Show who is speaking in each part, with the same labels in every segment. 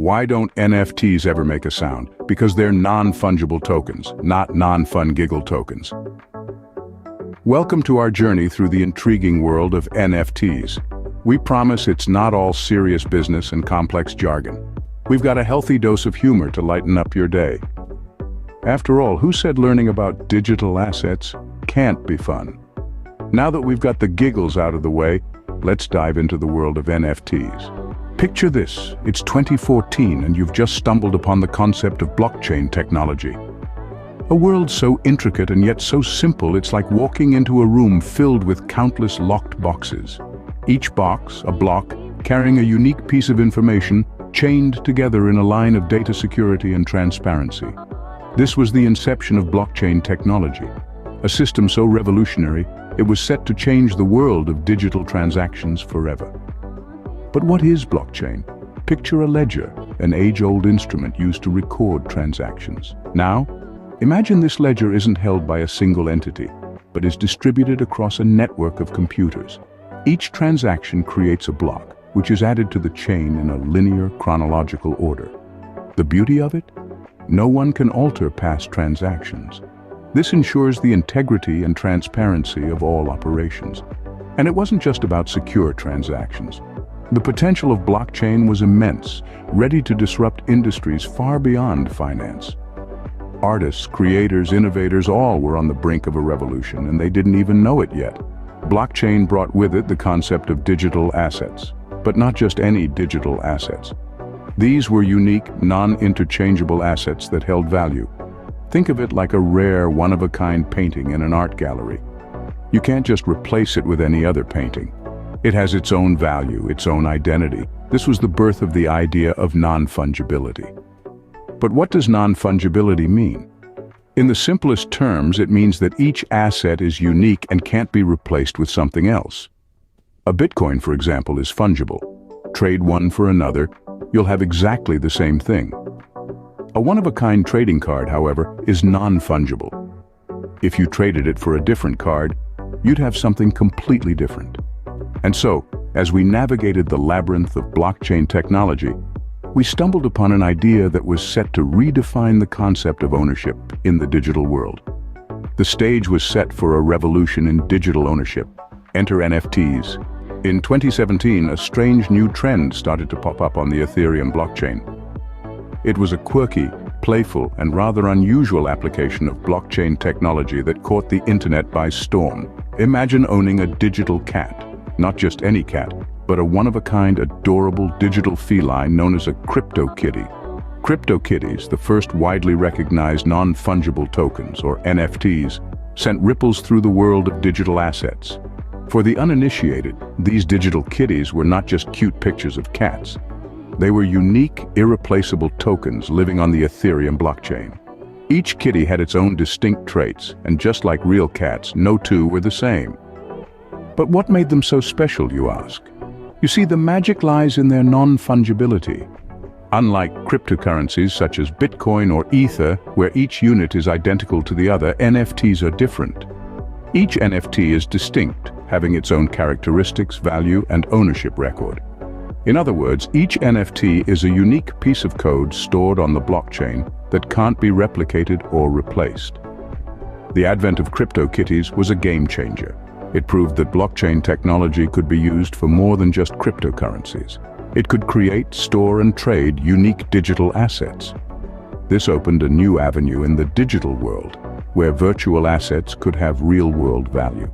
Speaker 1: Why don't NFTs ever make a sound? Because they're non-fungible tokens, not non-fun-giggle tokens. Welcome to our journey through the intriguing world of NFTs. We promise it's not all serious business and complex jargon. We've got a healthy dose of humor to lighten up your day. After all, who said learning about digital assets can't be fun? Now that we've got the giggles out of the way, let's dive into the world of NFTs. Picture this, it's 2014 and you've just stumbled upon the concept of blockchain technology. A world so intricate and yet so simple it's like walking into a room filled with countless locked boxes. Each box, a block, carrying a unique piece of information chained together in a line of data security and transparency. This was the inception of blockchain technology, a system so revolutionary it was set to change the world of digital transactions forever. But what is blockchain? Picture a ledger, an age-old instrument used to record transactions. Now, imagine this ledger isn't held by a single entity, but is distributed across a network of computers. Each transaction creates a block, which is added to the chain in a linear chronological order. The beauty of it? No one can alter past transactions. This ensures the integrity and transparency of all operations. And it wasn't just about secure transactions. The potential of blockchain was immense, ready to disrupt industries far beyond finance. Artists, creators, innovators, all were on the brink of a revolution, and they didn't even know it yet. Blockchain brought with it the concept of digital assets, but not just any digital assets. These were unique, non-interchangeable assets that held value. Think of it like a rare, one-of-a-kind painting in an art gallery. You can't just replace it with any other painting. It has its own value, its own identity. This was the birth of the idea of non-fungibility. But what does non-fungibility mean? In the simplest terms, it means that each asset is unique and can't be replaced with something else. A Bitcoin, for example, is fungible. Trade one for another, you'll have exactly the same thing. A one-of-a-kind trading card, however, is non-fungible. If you traded it for a different card, you'd have something completely different. And so, as we navigated the labyrinth of blockchain technology, we stumbled upon an idea that was set to redefine the concept of ownership in the digital world. The stage was set for a revolution in digital ownership. Enter NFTs. In 2017, a strange new trend started to pop up on the Ethereum blockchain. It was a quirky, playful, and rather unusual application of blockchain technology that caught the internet by storm. Imagine owning a digital cat. Not just any cat, but a one-of-a-kind, adorable digital feline known as a crypto kitty. Crypto kitties, the first widely recognized non-fungible tokens, or NFTs, sent ripples through the world of digital assets. For the uninitiated, these digital kitties were not just cute pictures of cats. They were unique, irreplaceable tokens living on the Ethereum blockchain. Each kitty had its own distinct traits, and just like real cats, no two were the same. But what made them so special, you ask? You see, the magic lies in their non-fungibility. Unlike cryptocurrencies such as Bitcoin or Ether, where each unit is identical to the other, NFTs are different. Each NFT is distinct, having its own characteristics, value, and ownership record. In other words, each NFT is a unique piece of code stored on the blockchain that can't be replicated or replaced. The advent of CryptoKitties was a game changer. It proved that blockchain technology could be used for more than just cryptocurrencies. It could create, store, and trade unique digital assets. This opened a new avenue in the digital world, where virtual assets could have real-world value.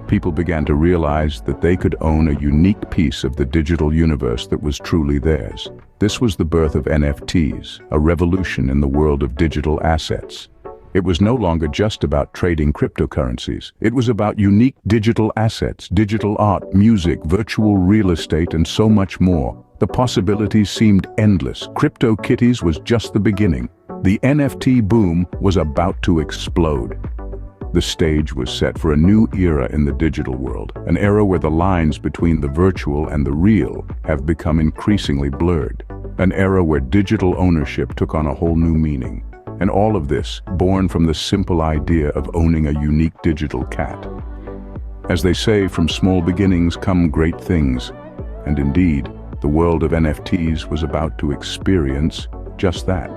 Speaker 1: People began to realize that they could own a unique piece of the digital universe that was truly theirs. This was the birth of NFTs, a revolution in the world of digital assets. It was no longer just about trading cryptocurrencies. It was about unique digital assets, digital art, music, virtual real estate, and so much more. The possibilities seemed endless. CryptoKitties was just the beginning. The NFT boom was about to explode. The stage was set for a new era in the digital world, an era where the lines between the virtual and the real have become increasingly blurred, an era where digital ownership took on a whole new meaning. And all of this born from the simple idea of owning a unique digital cat. As they say, from small beginnings come great things. And indeed, the world of NFTs was about to experience just that.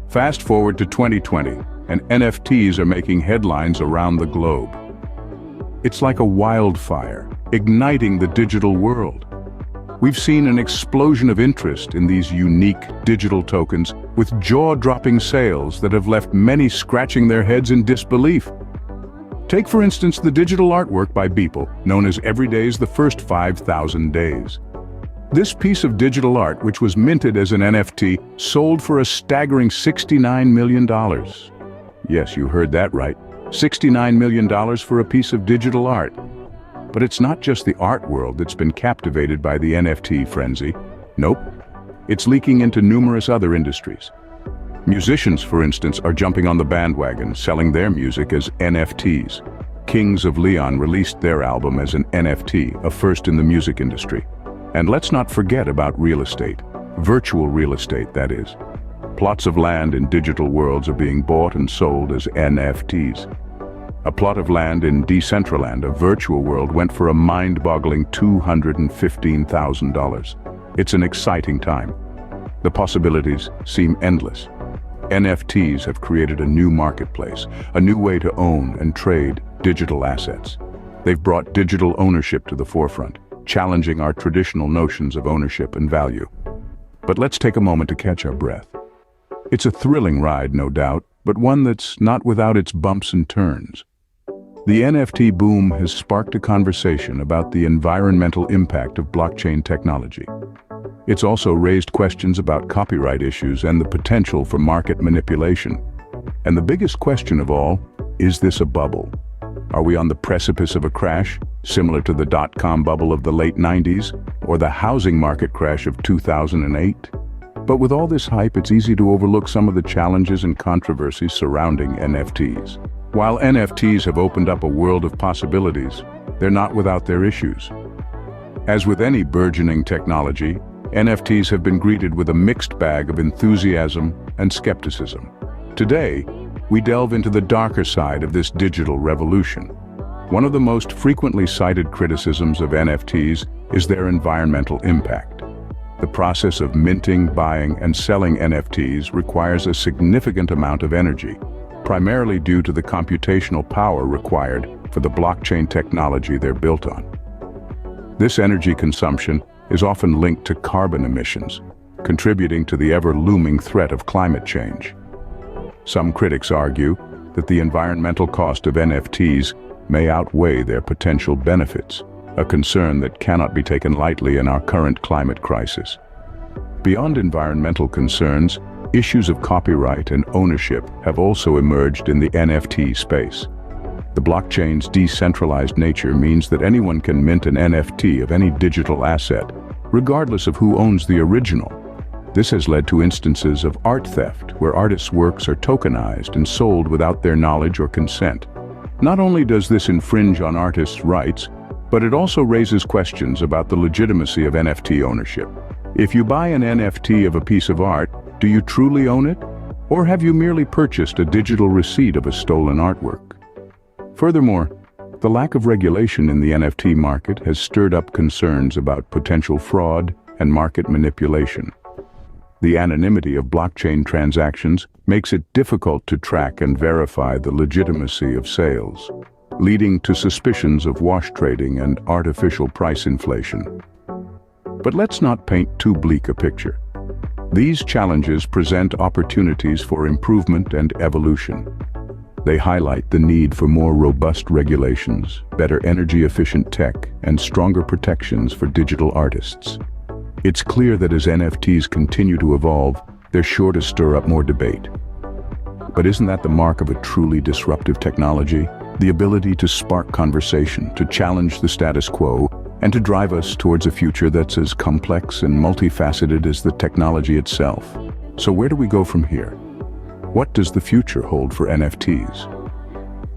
Speaker 1: Fast forward to 2020, and NFTs are making headlines around the globe. It's like a wildfire, igniting the digital world. We've seen an explosion of interest in these unique digital tokens with jaw-dropping sales that have left many scratching their heads in disbelief. Take, for instance, the digital artwork by Beeple, known as Every Day's The First 5,000 Days. This piece of digital art, which was minted as an NFT, sold for a staggering $69 million. Yes, you heard that right. $69 million for a piece of digital art. But it's not just the art world that's been captivated by the NFT frenzy. Nope. It's leaking into numerous other industries. Musicians, for instance, are jumping on the bandwagon, selling their music as NFTs. Kings of Leon released their album as an NFT, a first in the music industry. And let's not forget about real estate. Virtual real estate, that is. Plots of land in digital worlds are being bought and sold as NFTs. A plot of land in Decentraland, a virtual world, went for a mind-boggling $215,000. It's an exciting time. The possibilities seem endless. NFTs have created a new marketplace, a new way to own and trade digital assets. They've brought digital ownership to the forefront, challenging our traditional notions of ownership and value. But let's take a moment to catch our breath. It's a thrilling ride, no doubt, but one that's not without its bumps and turns. The NFT boom has sparked a conversation about the environmental impact of blockchain technology. It's also raised questions about copyright issues and the potential for market manipulation. And the biggest question of all, is this a bubble? Are we on the precipice of a crash, similar to the dot-com bubble of the late 90s, or the housing market crash of 2008? But with all this hype, it's easy to overlook some of the challenges and controversies surrounding NFTs. While NFTs have opened up a world of possibilities, they're not without their issues. As with any burgeoning technology, NFTs have been greeted with a mixed bag of enthusiasm and skepticism. Today, we delve into the darker side of this digital revolution. One of the most frequently cited criticisms of NFTs is their environmental impact. The process of minting, buying, and selling NFTs requires a significant amount of energy, primarily due to the computational power required for the blockchain technology they're built on. This energy consumption is often linked to carbon emissions, contributing to the ever-looming threat of climate change. Some critics argue that the environmental cost of NFTs may outweigh their potential benefits, a concern that cannot be taken lightly in our current climate crisis. Beyond environmental concerns, issues of copyright and ownership have also emerged in the NFT space. The blockchain's decentralized nature means that anyone can mint an NFT of any digital asset, regardless of who owns the original. This has led to instances of art theft, where artists' works are tokenized and sold without their knowledge or consent. Not only does this infringe on artists' rights, but it also raises questions about the legitimacy of NFT ownership. If you buy an NFT of a piece of art, do you truly own it? Or have you merely purchased a digital receipt of a stolen artwork? Furthermore, the lack of regulation in the NFT market has stirred up concerns about potential fraud and market manipulation. The anonymity of blockchain transactions makes it difficult to track and verify the legitimacy of sales, leading to suspicions of wash trading and artificial price inflation. But let's not paint too bleak a picture. These challenges present opportunities for improvement and evolution. They highlight the need for more robust regulations, better energy-efficient tech, and stronger protections for digital artists. It's clear that as NFTs continue to evolve, they're sure to stir up more debate. But isn't that the mark of a truly disruptive technology? The ability to spark conversation, to challenge the status quo, and to drive us towards a future that's as complex and multifaceted as the technology itself. So where do we go from here? What does the future hold for NFTs?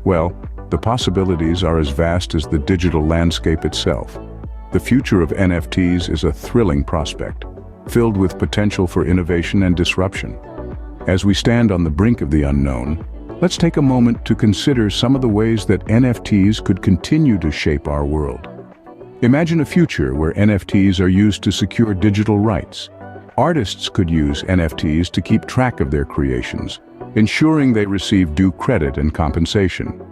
Speaker 1: Well, the possibilities are as vast as the digital landscape itself. The future of NFTs is a thrilling prospect, filled with potential for innovation and disruption. As we stand on the brink of the unknown, let's take a moment to consider some of the ways that NFTs could continue to shape our world. Imagine a future where NFTs are used to secure digital rights. Artists could use NFTs to keep track of their creations, ensuring they receive due credit and compensation.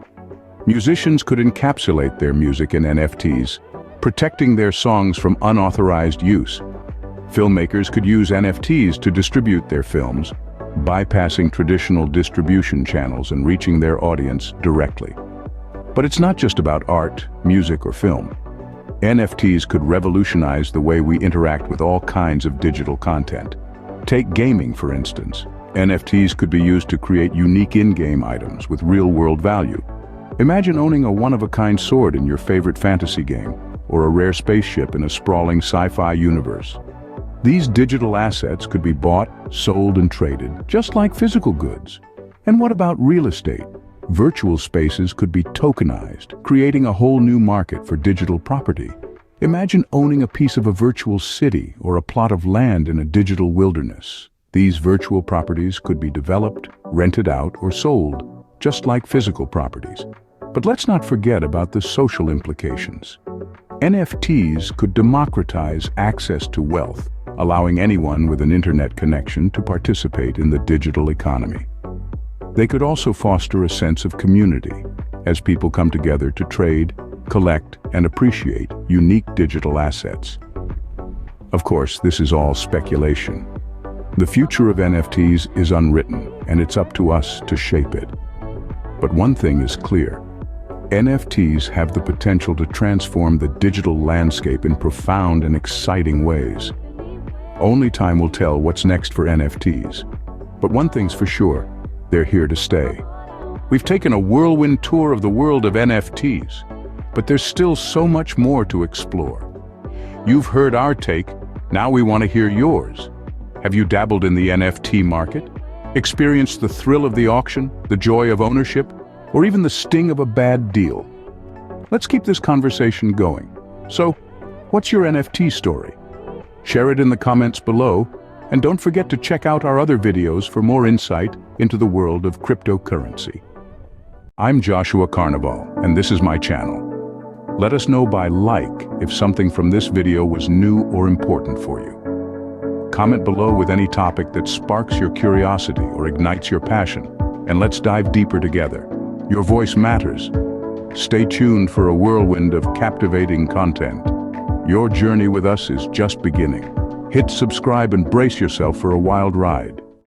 Speaker 1: Musicians could encapsulate their music in NFTs, protecting their songs from unauthorized use. Filmmakers could use NFTs to distribute their films, bypassing traditional distribution channels and reaching their audience directly. But it's not just about art, music, or film. NFTs could revolutionize the way we interact with all kinds of digital content. Take gaming, for instance. NFTs could be used to create unique in-game items with real-world value. Imagine owning a one-of-a-kind sword in your favorite fantasy game, or a rare spaceship in a sprawling sci-fi universe. These digital assets could be bought, sold, and traded, just like physical goods. And what about real estate? Virtual spaces could be tokenized, creating a whole new market for digital property. Imagine owning a piece of a virtual city or a plot of land in a digital wilderness. These virtual properties could be developed, rented out, or sold, just like physical properties. But let's not forget about the social implications. NFTs could democratize access to wealth, allowing anyone with an internet connection to participate in the digital economy. They could also foster a sense of community, as people come together to trade, collect, and appreciate unique digital assets. Of course, this is all speculation. The future of NFTs is unwritten, and it's up to us to shape it. But one thing is clear. NFTs have the potential to transform the digital landscape in profound and exciting ways. Only time will tell what's next for NFTs. But one thing's for sure, they're here to stay. We've taken a whirlwind tour of the world of NFTs, but there's still so much more to explore. You've heard our take, now we want to hear yours. Have you dabbled in the NFT market? Experienced the thrill of the auction, the joy of ownership, or even the sting of a bad deal? Let's keep this conversation going. So, what's your NFT story? Share it in the comments below, and don't forget to check out our other videos for more insight into the world of cryptocurrency. I'm Joshua Carnival, and this is my channel. Let us know by like if something from this video was new or important for you. Comment below with any topic that sparks your curiosity or ignites your passion, and let's dive deeper together. Your voice matters. Stay tuned for a whirlwind of captivating content. Your journey with us is just beginning. Hit subscribe and brace yourself for a wild ride.